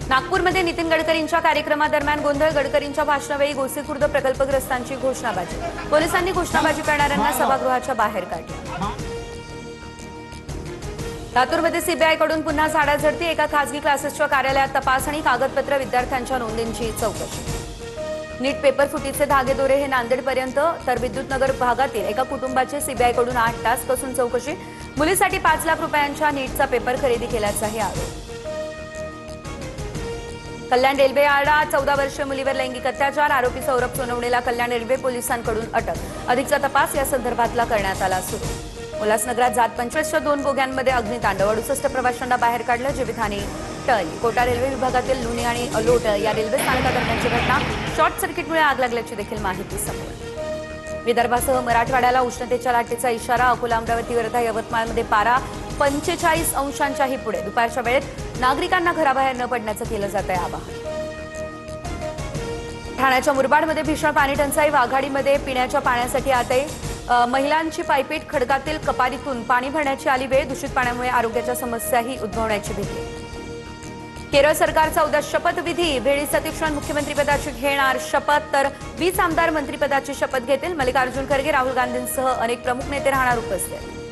नागपूरमध्ये नितीन गडकरींच्या कार्यक्रमादरम्यान गोंधळ. गडकरींच्या भाषणावेळी गोसीखुर्द प्रकल्पग्रस्तांची घोषणाबाजी. पोलिसांनी घोषणाबाजी करणाऱ्यांना सभागृहाच्या बाहेर काढले. लातूरमध्ये सीबीआयकडून पुन्हा झाडाझडती. एका खासगी क्लासेसच्या कार्यालयात तपासणी. कागदपत्र, विद्यार्थ्यांच्या नोंदींची चौकशी. नीट पेपर फुटीचे धागेदोरे हे नांदेडपर्यंत, तर विद्युतनगर भागातील एका कुटुंबाची सीबीआयकडून 8 तास कसून चौकशी. मुलीसाठी 5 लाख रुपयांच्या नीटचा पेपर खरेदी केल्याचाही आरोप. कल्याण रेल्वे आडा. 14 वर्षीय मुलीवर लैंगिक अत्याचार. आरोपी सौरभ सोनवणेला कल्याण रेल्वे पोलिसांकडून अटक. अधिकचा तपास या संदर्भातला करण्यात आला सुरू. उल्हासनगरात जात 25च्या 2 बोग्यांमध्ये अग्नितांडव. 68 प्रवाशांना बाहेर काढलं. जीवितहानी टळली. कोटा रेल्वे विभागातील लुणी आणि अलोट या रेल्वे स्थानकादरम्यानची घटना. शॉर्ट सर्किटमुळे आग लागल्याची देखील माहिती समोर. विदर्भासह मराठवाड्याला उष्णतेच्या लाटेचा इशारा. अकोला, अमरावती, वर्धा, यवतमाळमध्ये पारा 45 अंशांच्याही पुढे. दुपारच्या वेळेत नागरिकांना घराबाहेर न पडण्याचं केलं जात आहे आवाहन. ठाण्याच्या मुरबाडमध्ये भीषण पाणी टंचाई. वाघाडीमध्ये पिण्याच्या पाण्यासाठी आते. महिलांची पायपीट. खडकातील कपारीतून पाणी भरण्याची आली वेळ. दूषित पाण्यामुळे आरोग्याच्या समस्याही उद्भवण्याची भीती. केरळ सरकारचा उद्या शपथविधी. व्ही.डी. सतीशन मुख्यमंत्रीपदाची घेणार शपथ, तर 20 आमदार मंत्रिपदाची शपथ घेतील. मल्लिकार्जुन खरगे, राहुल गांधींसह अनेक प्रमुख नेते राहणार उपस्थित.